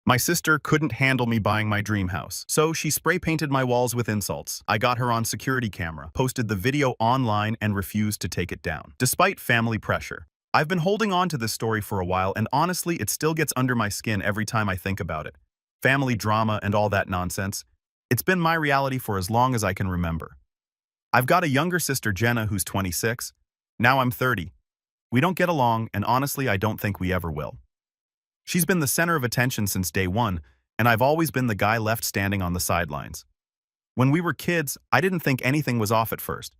My sister couldn't handle me buying my dream house, so she spray-painted my walls with insults. I got her on security camera, posted the video online, and refused to take it down, despite family pressure. I've been holding on to this story for a while, and honestly, it still gets under my skin every time I think about it. Family drama and all that nonsense. It's been my reality for as long as I can remember. I've got a younger sister, Jenna, who's 26. Now I'm 30. We don't get along, and honestly, I don't think we ever will. She's been the center of attention since day one, and I've always been the guy left standing on the sidelines. When we were kids, I didn't think anything was off at first.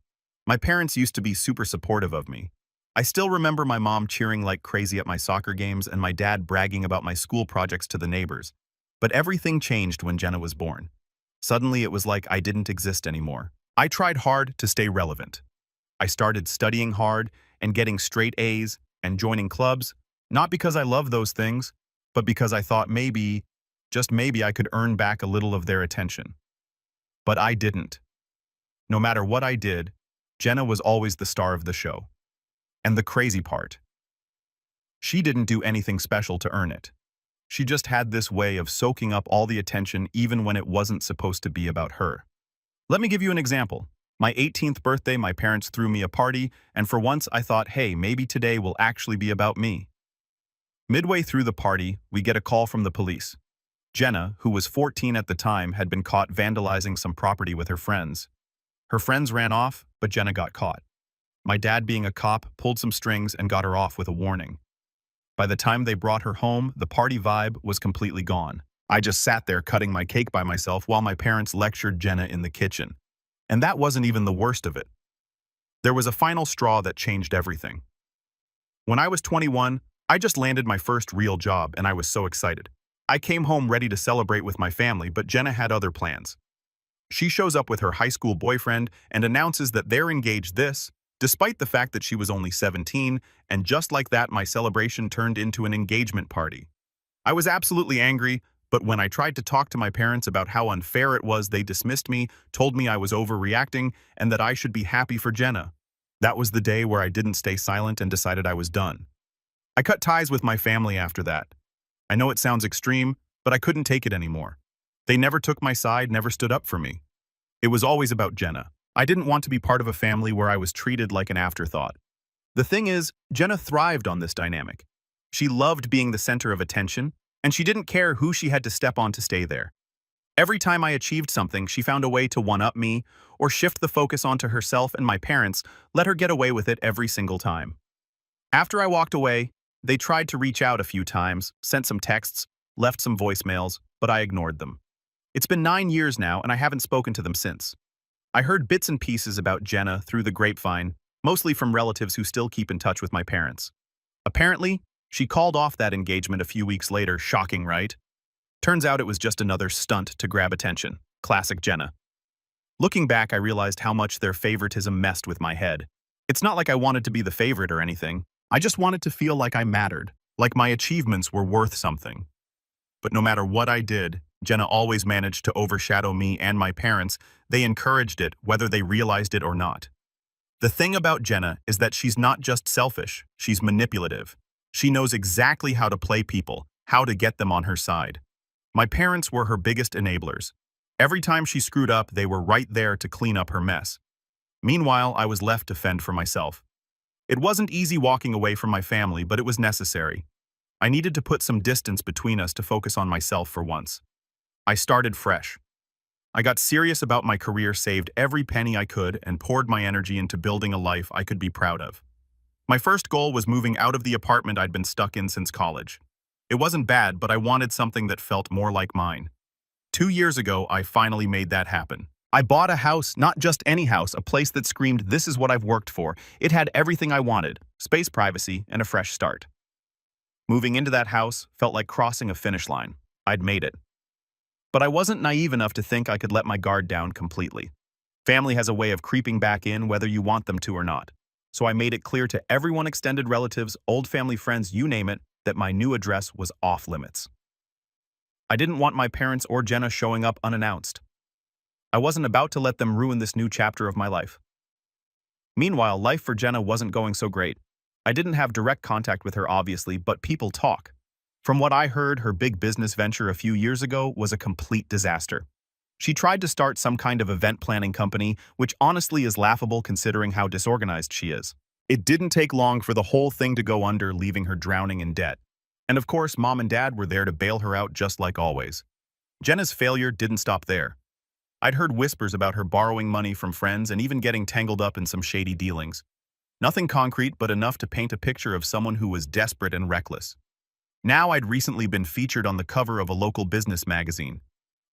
My parents used to be super supportive of me. I still remember my mom cheering like crazy at my soccer games and my dad bragging about my school projects to the neighbors. But everything changed when Jenna was born. Suddenly, it was like I didn't exist anymore. I tried hard to stay relevant. I started studying hard and getting straight A's and joining clubs, not because I love those things, but because I thought maybe, just maybe, I could earn back a little of their attention. But I didn't. No matter what I did, Jenna was always the star of the show. And the crazy part, she didn't do anything special to earn it. She just had this way of soaking up all the attention even when it wasn't supposed to be about her. Let me give you an example. My 18th birthday, my parents threw me a party, and for once I thought, hey, maybe today will actually be about me. Midway through the party, we get a call from the police. Jenna, who was 14 at the time, had been caught vandalizing some property with her friends. Her friends ran off, but Jenna got caught. My dad, being a cop, pulled some strings and got her off with a warning. By the time they brought her home, the party vibe was completely gone. I just sat there cutting my cake by myself while my parents lectured Jenna in the kitchen. And that wasn't even the worst of it. There was a final straw that changed everything. When I was 21, I just landed my first real job, and I was so excited. I came home ready to celebrate with my family, but Jenna had other plans. She shows up with her high school boyfriend and announces that they're engaged despite the fact that she was only 17, and just like that, my celebration turned into an engagement party. I was absolutely angry, but when I tried to talk to my parents about how unfair it was, they dismissed me, told me I was overreacting, and that I should be happy for Jenna. That was the day where I didn't stay silent and decided I was done. I cut ties with my family after that. I know it sounds extreme, but I couldn't take it anymore. They never took my side, never stood up for me. It was always about Jenna. I didn't want to be part of a family where I was treated like an afterthought. The thing is, Jenna thrived on this dynamic. She loved being the center of attention, and she didn't care who she had to step on to stay there. Every time I achieved something, she found a way to one-up me or shift the focus onto herself, and my parents let her get away with it every single time. After I walked away, they tried to reach out a few times, sent some texts, left some voicemails, but I ignored them. It's been 9 years now, and I haven't spoken to them since. I heard bits and pieces about Jenna through the grapevine, mostly from relatives who still keep in touch with my parents. Apparently, she called off that engagement a few weeks later. Shocking, right? Turns out it was just another stunt to grab attention. Classic Jenna. Looking back, I realized how much their favoritism messed with my head. It's not like I wanted to be the favorite or anything. I just wanted to feel like I mattered, like my achievements were worth something. But no matter what I did, Jenna always managed to overshadow me and my parents. They encouraged it, whether they realized it or not. The thing about Jenna is that she's not just selfish, she's manipulative. She knows exactly how to play people, how to get them on her side. My parents were her biggest enablers. Every time she screwed up, they were right there to clean up her mess. Meanwhile, I was left to fend for myself. It wasn't easy walking away from my family, but it was necessary. I needed to put some distance between us to focus on myself for once. I started fresh. I got serious about my career, saved every penny I could, and poured my energy into building a life I could be proud of. My first goal was moving out of the apartment I'd been stuck in since college. It wasn't bad, but I wanted something that felt more like mine. 2 years ago, I finally made that happen. I bought a house, not just any house, a place that screamed, "This is what I've worked for." It had everything I wanted: space, privacy, and a fresh start. Moving into that house felt like crossing a finish line. I'd made it. But I wasn't naive enough to think I could let my guard down completely. Family has a way of creeping back in whether you want them to or not. So I made it clear to everyone, extended relatives, old family friends, you name it, that my new address was off limits. I didn't want my parents or Jenna showing up unannounced. I wasn't about to let them ruin this new chapter of my life. Meanwhile, life for Jenna wasn't going so great. I didn't have direct contact with her, obviously, but people talk. From what I heard, her big business venture a few years ago was a complete disaster. She tried to start some kind of event planning company, which honestly is laughable considering how disorganized she is. It didn't take long for the whole thing to go under, leaving her drowning in debt. And of course, Mom and Dad were there to bail her out just like always. Jenna's failure didn't stop there. I'd heard whispers about her borrowing money from friends and even getting tangled up in some shady dealings. Nothing concrete, but enough to paint a picture of someone who was desperate and reckless. Now I'd recently been featured on the cover of a local business magazine.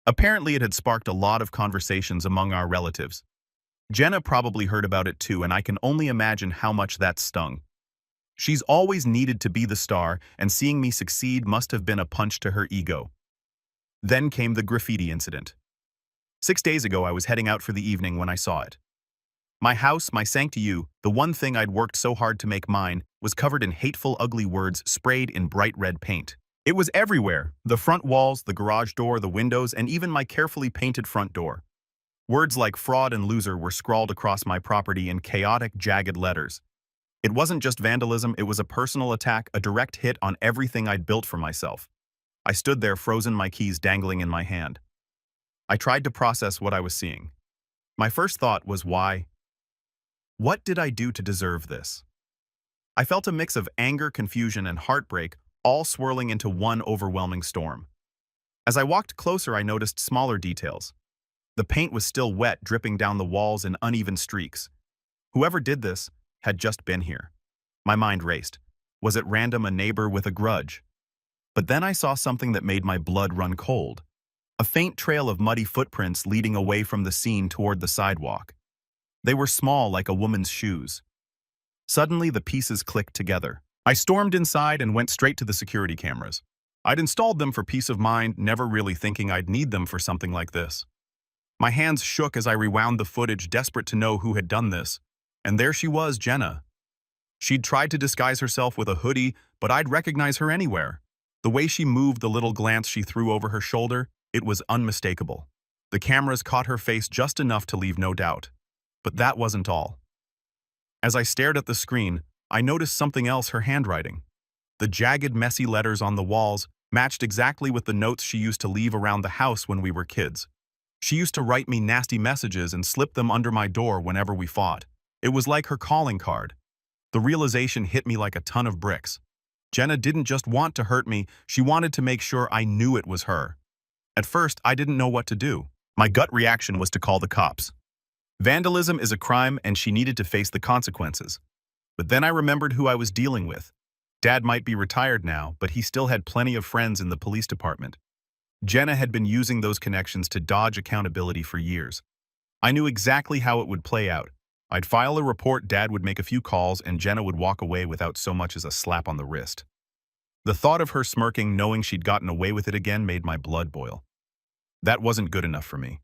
Apparently it had sparked a lot of conversations among our relatives. Jenna probably heard about it too, and I can only imagine how much that stung. She's always needed to be the star, and seeing me succeed must have been a punch to her ego. Then came the graffiti incident. 6 days ago I was heading out for the evening when I saw it. My house, my sanctuary, the one thing I'd worked so hard to make mine, was covered in hateful, ugly words sprayed in bright red paint. It was everywhere: the front walls, the garage door, the windows, and even my carefully painted front door. Words like fraud and loser were scrawled across my property in chaotic, jagged letters. It wasn't just vandalism, it was a personal attack, a direct hit on everything I'd built for myself. I stood there frozen, my keys dangling in my hand. I tried to process what I was seeing. My first thought was, why? What did I do to deserve this? I felt a mix of anger, confusion, and heartbreak, all swirling into one overwhelming storm. As I walked closer, I noticed smaller details. The paint was still wet, dripping down the walls in uneven streaks. Whoever did this had just been here. My mind raced. Was it random, a neighbor with a grudge? But then I saw something that made my blood run cold. A faint trail of muddy footprints leading away from the scene toward the sidewalk. They were small, like a woman's shoes. Suddenly, the pieces clicked together. I stormed inside and went straight to the security cameras. I'd installed them for peace of mind, never really thinking I'd need them for something like this. My hands shook as I rewound the footage, desperate to know who had done this. And there she was, Jenna. She'd tried to disguise herself with a hoodie, but I'd recognize her anywhere. The way she moved, the little glance she threw over her shoulder, it was unmistakable. The cameras caught her face just enough to leave no doubt. But that wasn't all. As I stared at the screen, I noticed something else: her handwriting. The jagged, messy letters on the walls matched exactly with the notes she used to leave around the house when we were kids. She used to write me nasty messages and slip them under my door whenever we fought. It was like her calling card. The realization hit me like a ton of bricks. Jenna didn't just want to hurt me, she wanted to make sure I knew it was her. At first, I didn't know what to do. My gut reaction was to call the cops. Vandalism is a crime and she needed to face the consequences. But then I remembered who I was dealing with. Dad might be retired now, but he still had plenty of friends in the police department. Jenna had been using those connections to dodge accountability for years. I knew exactly how it would play out. I'd file a report, Dad would make a few calls, and Jenna would walk away without so much as a slap on the wrist. The thought of her smirking, knowing she'd gotten away with it again, made my blood boil. That wasn't good enough for me.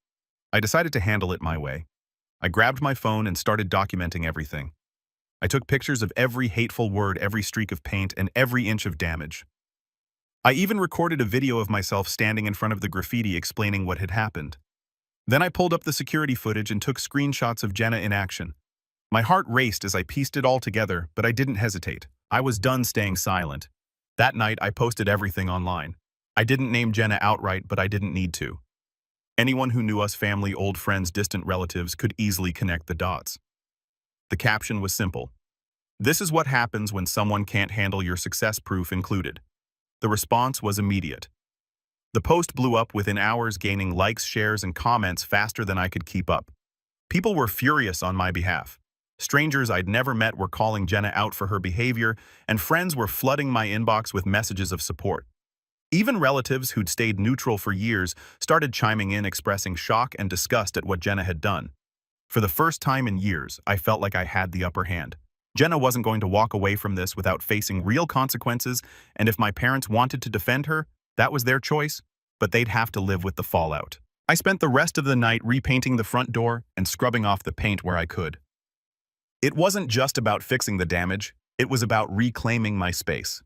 I decided to handle it my way. I grabbed my phone and started documenting everything. I took pictures of every hateful word, every streak of paint, and every inch of damage. I even recorded a video of myself standing in front of the graffiti explaining what had happened. Then I pulled up the security footage and took screenshots of Jenna in action. My heart raced as I pieced it all together, but I didn't hesitate. I was done staying silent. That night, I posted everything online. I didn't name Jenna outright, but I didn't need to. Anyone who knew us, family, old friends, distant relatives, could easily connect the dots. The caption was simple. This is what happens when someone can't handle your success, proof included. The response was immediate. The post blew up within hours, gaining likes, shares, and comments faster than I could keep up. People were furious on my behalf. Strangers I'd never met were calling Jenna out for her behavior, and friends were flooding my inbox with messages of support. Even relatives who'd stayed neutral for years started chiming in, expressing shock and disgust at what Jenna had done. For the first time in years, I felt like I had the upper hand. Jenna wasn't going to walk away from this without facing real consequences, and if my parents wanted to defend her, that was their choice, but they'd have to live with the fallout. I spent the rest of the night repainting the front door and scrubbing off the paint where I could. It wasn't just about fixing the damage, it was about reclaiming my space.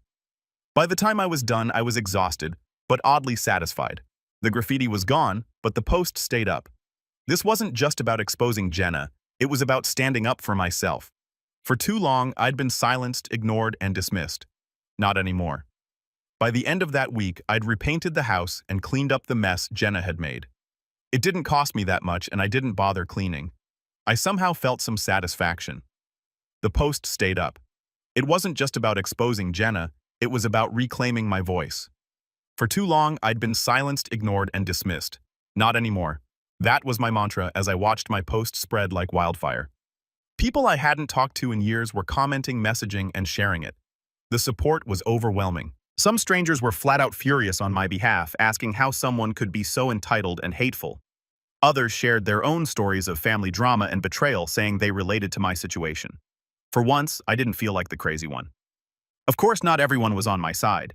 By the time I was done, I was exhausted, but oddly satisfied. The graffiti was gone, but the post stayed up. This wasn't just about exposing Jenna, it was about standing up for myself. For too long, I'd been silenced, ignored, and dismissed. Not anymore. By the end of that week, I'd repainted the house and cleaned up the mess Jenna had made. It didn't cost me that much and I didn't bother cleaning. I somehow felt some satisfaction. The post stayed up. It wasn't just about exposing Jenna, it was about reclaiming my voice. For too long, I'd been silenced, ignored, and dismissed. Not anymore. That was my mantra as I watched my post spread like wildfire. People I hadn't talked to in years were commenting, messaging, and sharing it. The support was overwhelming. Some strangers were flat out furious on my behalf, asking how someone could be so entitled and hateful. Others shared their own stories of family drama and betrayal, saying they related to my situation. For once, I didn't feel like the crazy one. Of course, not everyone was on my side.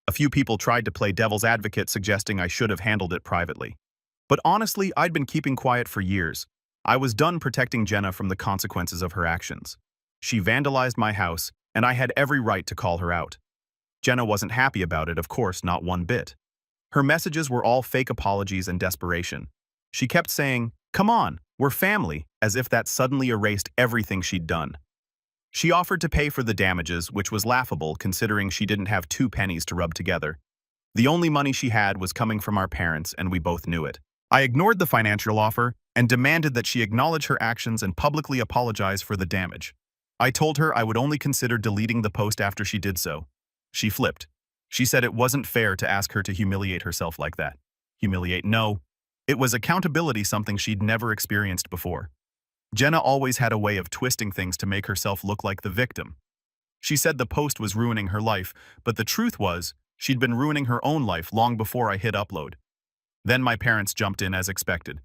A few people tried to play devil's advocate, suggesting I should have handled it privately. But honestly, I'd been keeping quiet for years. I was done protecting Jenna from the consequences of her actions. She vandalized my house, and I had every right to call her out. Jenna wasn't happy about it, of course, not one bit. Her messages were all fake apologies and desperation. She kept saying, "Come on, we're family," as if that suddenly erased everything she'd done. She offered to pay for the damages, which was laughable considering she didn't have 2 pennies to rub together. The only money she had was coming from our parents, and we both knew it. I ignored the financial offer and demanded that she acknowledge her actions and publicly apologize for the damage. I told her I would only consider deleting the post after she did so. She flipped. She said it wasn't fair to ask her to humiliate herself like that. Humiliate? No. It was accountability, something she'd never experienced before. Jenna always had a way of twisting things to make herself look like the victim. She said the post was ruining her life, but the truth was, she'd been ruining her own life long before I hit upload. Then my parents jumped in as expected.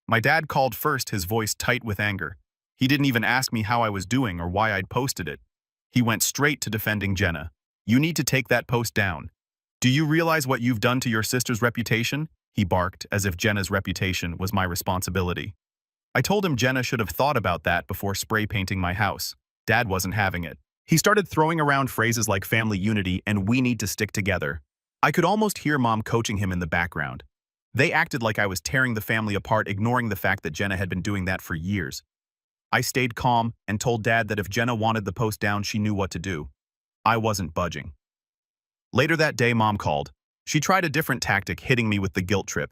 My dad called first, his voice tight with anger. He didn't even ask me how I was doing or why I'd posted it. He went straight to defending Jenna. "You need to take that post down. Do you realize what you've done to your sister's reputation?" He barked, as if Jenna's reputation was my responsibility. I told him Jenna should have thought about that before spray painting my house. Dad wasn't having it. He started throwing around phrases like family unity and "we need to stick together." I could almost hear Mom coaching him in the background. They acted like I was tearing the family apart, ignoring the fact that Jenna had been doing that for years. I stayed calm and told Dad that if Jenna wanted the post down, she knew what to do. I wasn't budging. Later that day, Mom called. She tried a different tactic, hitting me with the guilt trip.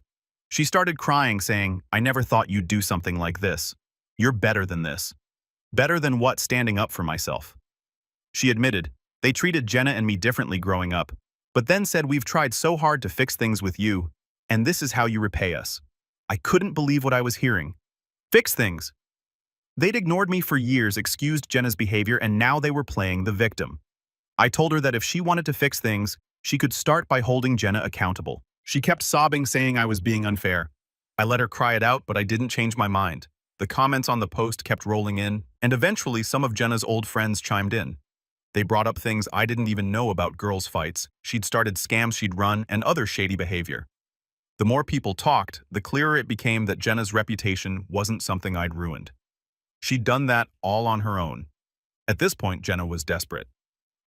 She started crying, saying, "I never thought you'd do something like this. You're better than this." Better than what? Standing up for myself. She admitted, "They treated Jenna and me differently growing up, but then said we've tried so hard to fix things with you, and this is how you repay us." I couldn't believe what I was hearing. Fix things. They'd ignored me for years, excused Jenna's behavior, and now they were playing the victim. I told her that if she wanted to fix things, she could start by holding Jenna accountable. She kept sobbing, saying I was being unfair. I let her cry it out, but I didn't change my mind. The comments on the post kept rolling in, and eventually some of Jenna's old friends chimed in. They brought up things I didn't even know about: girls' fights, she'd started scams she'd run, and other shady behavior. The more people talked, the clearer it became that Jenna's reputation wasn't something I'd ruined. She'd done that all on her own. At this point, Jenna was desperate.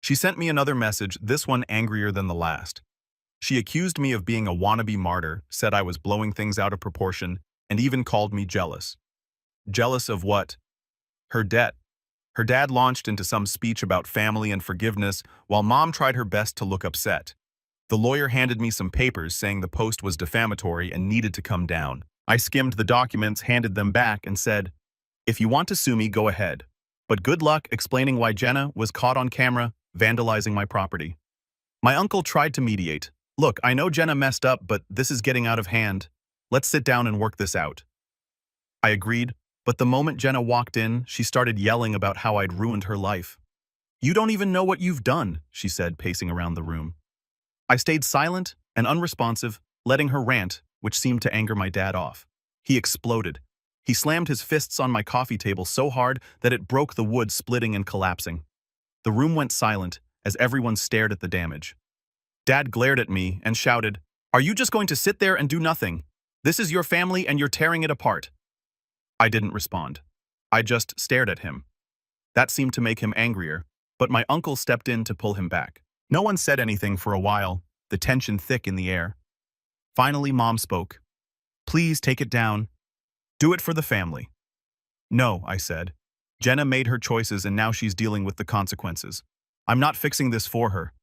She sent me another message, this one angrier than the last. She accused me of being a wannabe martyr, said I was blowing things out of proportion, and even called me jealous. Jealous of what? Her debt. Her dad launched into some speech about family and forgiveness, while Mom tried her best to look upset. The lawyer handed me some papers saying the post was defamatory and needed to come down. I skimmed the documents, handed them back, and said, "If you want to sue me, go ahead. But good luck explaining why Jenna was caught on camera vandalizing my property." My uncle tried to mediate. "Look, I know Jenna messed up, but this is getting out of hand. Let's sit down and work this out." I agreed, but the moment Jenna walked in, she started yelling about how I'd ruined her life. "You don't even know what you've done," she said, pacing around the room. I stayed silent and unresponsive, letting her rant, which seemed to anger my dad off. He exploded. He slammed his fists on my coffee table so hard that it broke the wood, splitting and collapsing. The room went silent as everyone stared at the damage. Dad glared at me and shouted, "Are you just going to sit there and do nothing? This is your family and you're tearing it apart." I didn't respond. I just stared at him. That seemed to make him angrier, but my uncle stepped in to pull him back. No one said anything for a while, the tension thick in the air. Finally, Mom spoke. "Please take it down. Do it for the family." "No," I said. "Jenna made her choices and now she's dealing with the consequences. I'm not fixing this for her."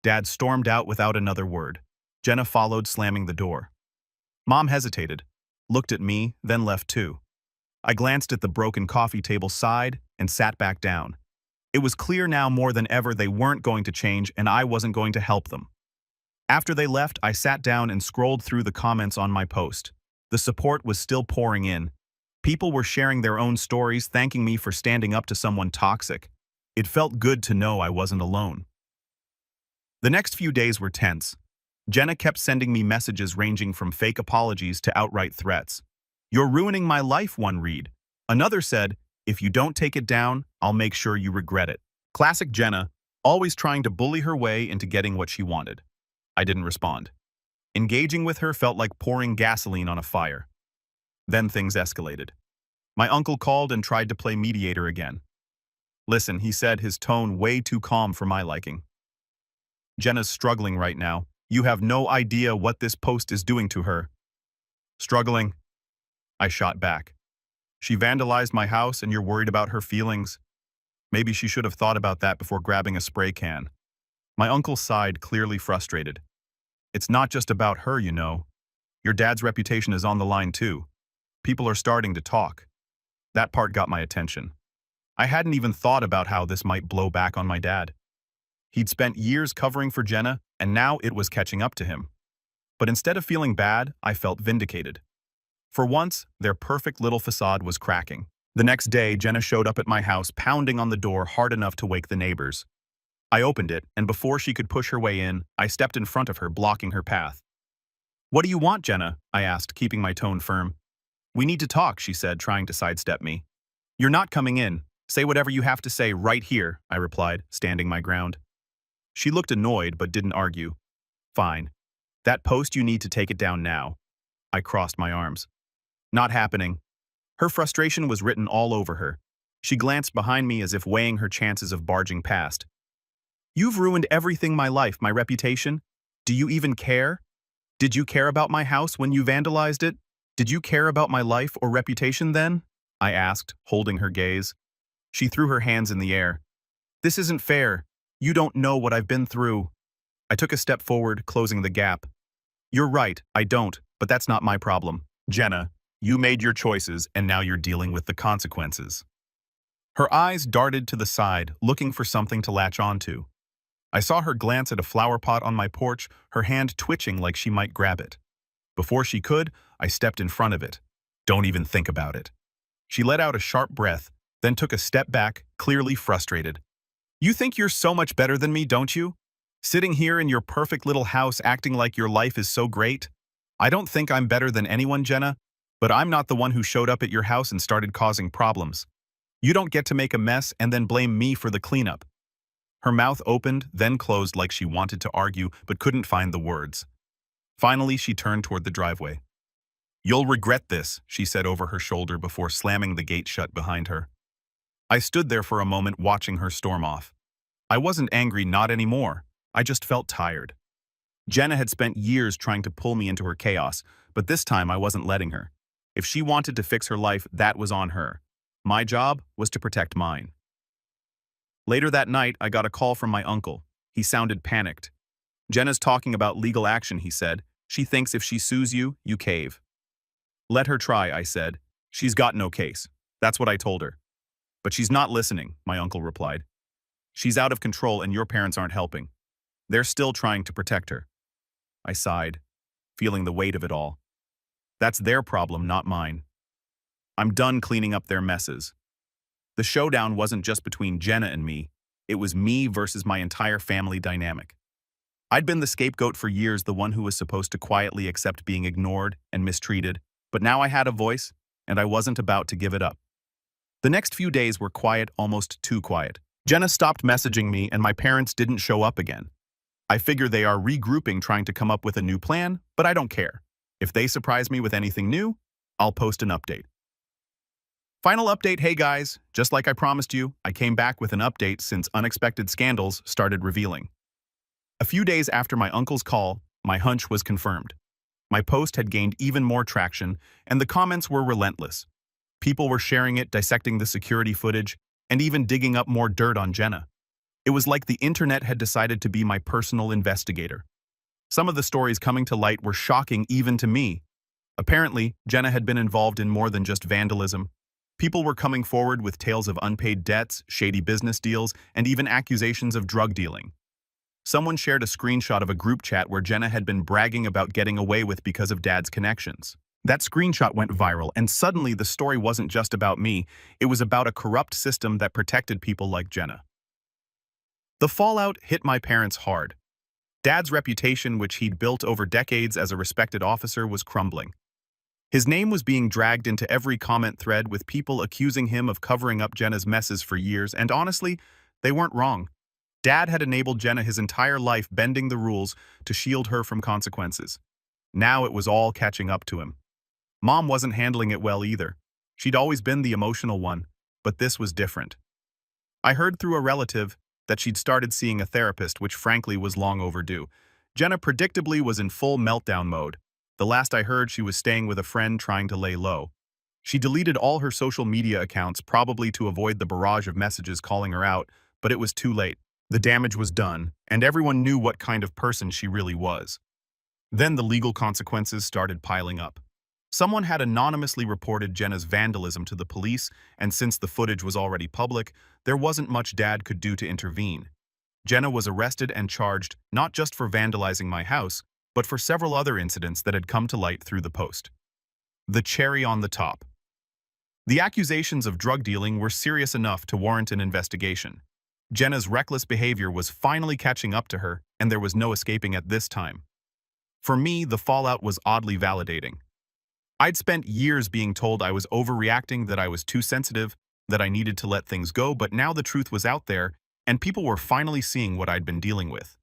Dad stormed out without another word. Jenna followed, slamming the door. Mom hesitated, looked at me, then left too. I glanced at the broken coffee table side and sat back down. It was clear now more than ever they weren't going to change and I wasn't going to help them. After they left, I sat down and scrolled through the comments on my post. The support was still pouring in. People were sharing their own stories, thanking me for standing up to someone toxic. It felt good to know I wasn't alone. The next few days were tense. Jenna kept sending me messages ranging from fake apologies to outright threats. "You're ruining my life," one read. Another said, "If you don't take it down, I'll make sure you regret it." Classic Jenna, always trying to bully her way into getting what she wanted. I didn't respond. Engaging with her felt like pouring gasoline on a fire. Then things escalated. My uncle called and tried to play mediator again. "Listen," he said, his tone way too calm for my liking. "Jenna's struggling right now. You have no idea what this post is doing to her." "Struggling?" I shot back. "She vandalized my house and you're worried about her feelings? Maybe she should have thought about that before grabbing a spray can." My uncle sighed, clearly frustrated. "It's not just about her, you know. Your dad's reputation is on the line too. People are starting to talk." That part got my attention. I hadn't even thought about how this might blow back on my dad. He'd spent years covering for Jenna, and now it was catching up to him. But instead of feeling bad, I felt vindicated. For once, their perfect little facade was cracking. The next day, Jenna showed up at my house, pounding on the door hard enough to wake the neighbors. I opened it, and before she could push her way in, I stepped in front of her, blocking her path. "What do you want, Jenna?" I asked, keeping my tone firm. "We need to talk," she said, trying to sidestep me. "You're not coming in. Say whatever you have to say right here," I replied, standing my ground. She looked annoyed but didn't argue. "Fine. That post, you need to take it down now." I crossed my arms. "Not happening." Her frustration was written all over her. She glanced behind me as if weighing her chances of barging past. "You've ruined everything, my life, my reputation. Do you even care? Did you care about my house when you vandalized it? Did you care about my life or reputation then?" I asked, holding her gaze. She threw her hands in the air. "This isn't fair. You don't know what I've been through." I took a step forward, closing the gap. "You're right, I don't, but that's not my problem. Jenna, you made your choices and now you're dealing with the consequences." Her eyes darted to the side, looking for something to latch onto. I saw her glance at a flower pot on my porch, her hand twitching like she might grab it. Before she could, I stepped in front of it. "Don't even think about it." She let out a sharp breath, then took a step back, clearly frustrated. "You think you're so much better than me, don't you? Sitting here in your perfect little house acting like your life is so great? I don't think I'm better than anyone, Jenna, but I'm not the one who showed up at your house and started causing problems. You don't get to make a mess and then blame me for the cleanup." Her mouth opened, then closed like she wanted to argue but couldn't find the words. Finally, she turned toward the driveway. "You'll regret this," she said over her shoulder before slamming the gate shut behind her. I stood there for a moment watching her storm off. I wasn't angry, not anymore. I just felt tired. Jenna had spent years trying to pull me into her chaos, but this time I wasn't letting her. If she wanted to fix her life, that was on her. My job was to protect mine. Later that night, I got a call from my uncle. He sounded panicked. "Jenna's talking about legal action," he said. "She thinks if she sues you, you cave." "Let her try," I said. "She's got no case." That's what I told her. "But she's not listening," my uncle replied. "She's out of control and your parents aren't helping. They're still trying to protect her." I sighed, feeling the weight of it all. That's their problem, not mine. I'm done cleaning up their messes. The showdown wasn't just between Jenna and me. It was me versus my entire family dynamic. I'd been the scapegoat for years, the one who was supposed to quietly accept being ignored and mistreated, but now I had a voice, and I wasn't about to give it up. The next few days were quiet, almost too quiet. Jenna stopped messaging me, and my parents didn't show up again. I figure they are regrouping, trying to come up with a new plan, but I don't care. If they surprise me with anything new, I'll post an update. Final update, hey guys, just like I promised you, I came back with an update since unexpected scandals started revealing. A few days after my uncle's call, my hunch was confirmed. My post had gained even more traction, and the comments were relentless. People were sharing it, dissecting the security footage, and even digging up more dirt on Jenna. It was like the internet had decided to be my personal investigator. Some of the stories coming to light were shocking even to me. Apparently, Jenna had been involved in more than just vandalism. People were coming forward with tales of unpaid debts, shady business deals, and even accusations of drug dealing. Someone shared a screenshot of a group chat where Jenna had been bragging about getting away with because of Dad's connections. That screenshot went viral, and suddenly the story wasn't just about me, it was about a corrupt system that protected people like Jenna. The fallout hit my parents hard. Dad's reputation, which he'd built over decades as a respected officer, was crumbling. His name was being dragged into every comment thread with people accusing him of covering up Jenna's messes for years, and honestly, they weren't wrong. Dad had enabled Jenna his entire life, bending the rules to shield her from consequences. Now it was all catching up to him. Mom wasn't handling it well either. She'd always been the emotional one, but this was different. I heard through a relative that she'd started seeing a therapist, which frankly was long overdue. Jenna predictably was in full meltdown mode. The last I heard, she was staying with a friend trying to lay low. She deleted all her social media accounts, probably to avoid the barrage of messages calling her out, but it was too late. The damage was done, and everyone knew what kind of person she really was. Then the legal consequences started piling up. Someone had anonymously reported Jenna's vandalism to the police, and since the footage was already public, there wasn't much Dad could do to intervene. Jenna was arrested and charged not just for vandalizing my house, but for several other incidents that had come to light through the post. The cherry on the top. The accusations of drug dealing were serious enough to warrant an investigation. Jenna's reckless behavior was finally catching up to her, and there was no escaping at this time. For me, the fallout was oddly validating. I'd spent years being told I was overreacting, that I was too sensitive, that I needed to let things go, but now the truth was out there, and people were finally seeing what I'd been dealing with.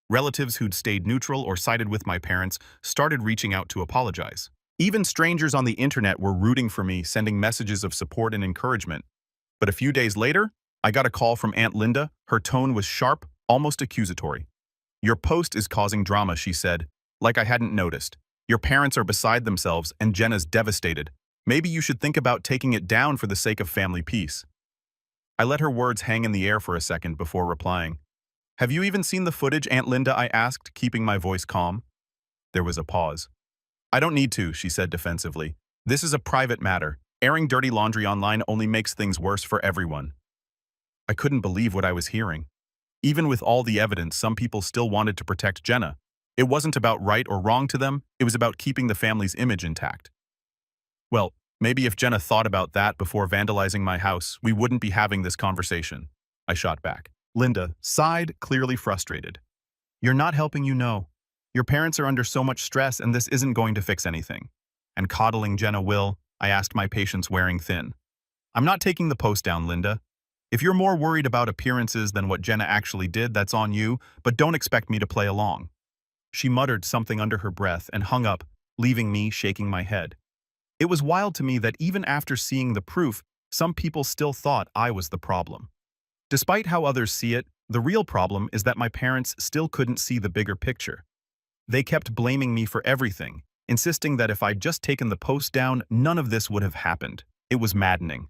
Relatives who'd stayed neutral or sided with my parents started reaching out to apologize. Even strangers on the internet were rooting for me, sending messages of support and encouragement. But a few days later, I got a call from Aunt Linda. Her tone was sharp, almost accusatory. "Your post is causing drama," she said, like I hadn't noticed. "Your parents are beside themselves and Jenna's devastated. Maybe you should think about taking it down for the sake of family peace." I let her words hang in the air for a second before replying. "Have you even seen the footage, Aunt Linda?" I asked, keeping my voice calm. There was a pause. "I don't need to," she said defensively. "This is a private matter. Airing dirty laundry online only makes things worse for everyone." I couldn't believe what I was hearing. Even with all the evidence, some people still wanted to protect Jenna. It wasn't about right or wrong to them, it was about keeping the family's image intact. Well, maybe if Jenna thought about that before vandalizing my house, we wouldn't be having this conversation, I shot back. Linda sighed, clearly frustrated. "You're not helping, you know. Your parents are under so much stress and this isn't going to fix anything. And coddling Jenna will," I asked, my patience wearing thin. "I'm not taking the post down, Linda. If you're more worried about appearances than what Jenna actually did, that's on you, but don't expect me to play along." She muttered something under her breath and hung up, leaving me shaking my head. It was wild to me that even after seeing the proof, some people still thought I was the problem. Despite how others see it, the real problem is that my parents still couldn't see the bigger picture. They kept blaming me for everything, insisting that if I'd just taken the post down, none of this would have happened. It was maddening.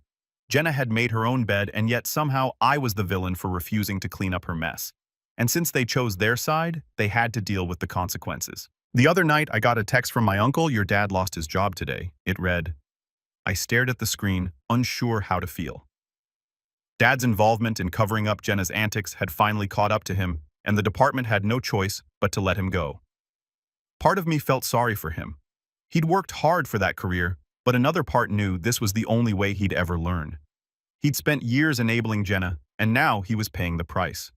Jenna had made her own bed, and yet somehow I was the villain for refusing to clean up her mess. And since they chose their side, they had to deal with the consequences. The other night, I got a text from my uncle. "Your dad lost his job today," it read. I stared at the screen, unsure how to feel. Dad's involvement in covering up Jenna's antics had finally caught up to him, and the department had no choice but to let him go. Part of me felt sorry for him. He'd worked hard for that career, but another part knew this was the only way he'd ever learn. He'd spent years enabling Jenna, and now he was paying the price.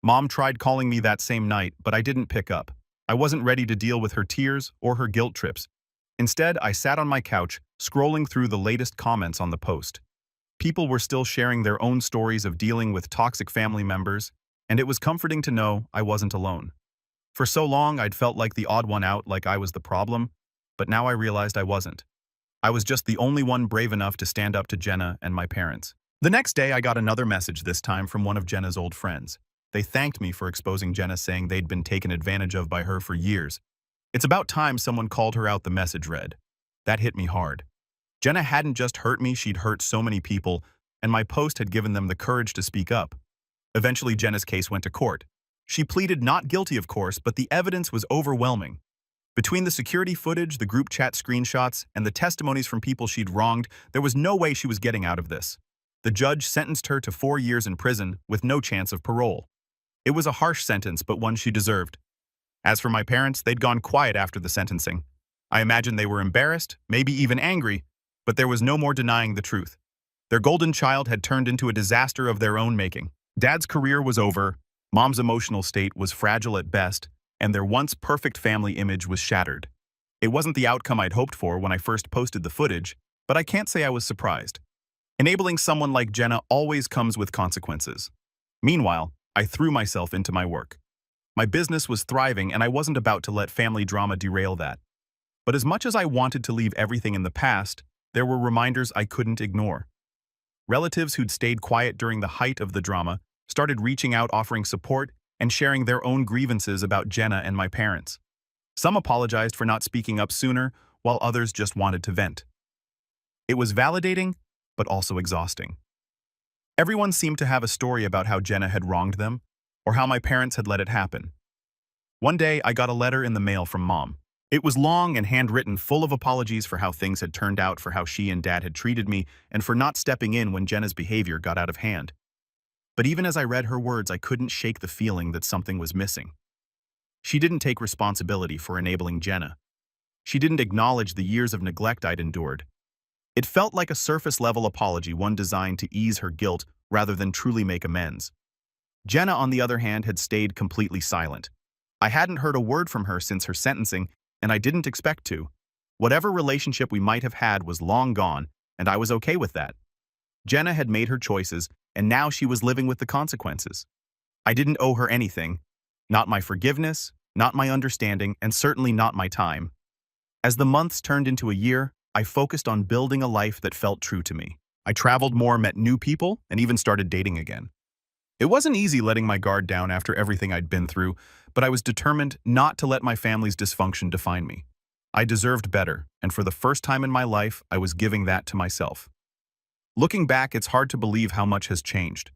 Mom tried calling me that same night, but I didn't pick up. I wasn't ready to deal with her tears or her guilt trips. Instead, I sat on my couch, scrolling through the latest comments on the post. People were still sharing their own stories of dealing with toxic family members, and it was comforting to know I wasn't alone. For so long, I'd felt like the odd one out, like I was the problem, but now I realized I wasn't. I was just the only one brave enough to stand up to Jenna and my parents. The next day, I got another message, this time from one of Jenna's old friends. They thanked me for exposing Jenna, saying they'd been taken advantage of by her for years. "It's about time someone called her out," the message read. That hit me hard. Jenna hadn't just hurt me, she'd hurt so many people, and my post had given them the courage to speak up. Eventually, Jenna's case went to court. She pleaded not guilty, of course, but the evidence was overwhelming. Between the security footage, the group chat screenshots, and the testimonies from people she'd wronged, there was no way she was getting out of this. The judge sentenced her to 4 years in prison with no chance of parole. It was a harsh sentence, but one she deserved. As for my parents, they'd gone quiet after the sentencing. I imagine they were embarrassed, maybe even angry, but there was no more denying the truth. Their golden child had turned into a disaster of their own making. Dad's career was over, Mom's emotional state was fragile at best, and their once perfect family image was shattered. It wasn't the outcome I'd hoped for when I first posted the footage, but I can't say I was surprised. Enabling someone like Jenna always comes with consequences. Meanwhile, I threw myself into my work. My business was thriving, and I wasn't about to let family drama derail that. But as much as I wanted to leave everything in the past, there were reminders I couldn't ignore. Relatives who'd stayed quiet during the height of the drama started reaching out, offering support and sharing their own grievances about Jenna and my parents. Some apologized for not speaking up sooner, while others just wanted to vent. It was validating, but also exhausting. Everyone seemed to have a story about how Jenna had wronged them, or how my parents had let it happen. One day, I got a letter in the mail from Mom. It was long and handwritten, full of apologies for how things had turned out, for how she and Dad had treated me, and for not stepping in when Jenna's behavior got out of hand. But even as I read her words, I couldn't shake the feeling that something was missing. She didn't take responsibility for enabling Jenna. She didn't acknowledge the years of neglect I'd endured. It felt like a surface-level apology, one designed to ease her guilt rather than truly make amends. Jenna, on the other hand, had stayed completely silent. I hadn't heard a word from her since her sentencing, and I didn't expect to. Whatever relationship we might have had was long gone, and I was okay with that. Jenna had made her choices, and now she was living with the consequences. I didn't owe her anything, not my forgiveness, not my understanding, and certainly not my time. As the months turned into a year, I focused on building a life that felt true to me. I traveled more, met new people, and even started dating again. It wasn't easy letting my guard down after everything I'd been through, but I was determined not to let my family's dysfunction define me. I deserved better, and for the first time in my life, I was giving that to myself. Looking back, it's hard to believe how much has changed.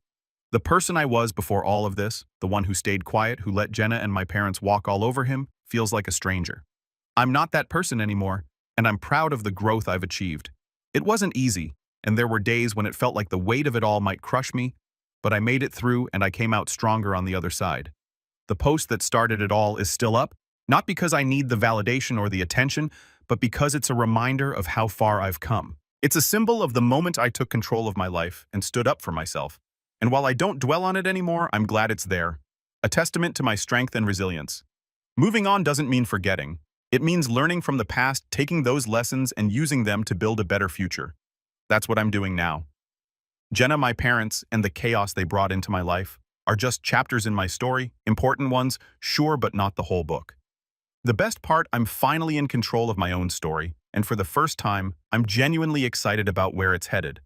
The person I was before all of this, the one who stayed quiet, who let Jenna and my parents walk all over him, feels like a stranger. I'm not that person anymore, and I'm proud of the growth I've achieved. It wasn't easy, and there were days when it felt like the weight of it all might crush me, but I made it through and I came out stronger on the other side. The post that started it all is still up, not because I need the validation or the attention, but because it's a reminder of how far I've come. It's a symbol of the moment I took control of my life and stood up for myself. And while I don't dwell on it anymore, I'm glad it's there. A testament to my strength and resilience. Moving on doesn't mean forgetting. It means learning from the past, taking those lessons and using them to build a better future. That's what I'm doing now. Jenna, my parents, and the chaos they brought into my life are just chapters in my story, important ones, sure, but not the whole book. The best part, I'm finally in control of my own story, and for the first time, I'm genuinely excited about where it's headed.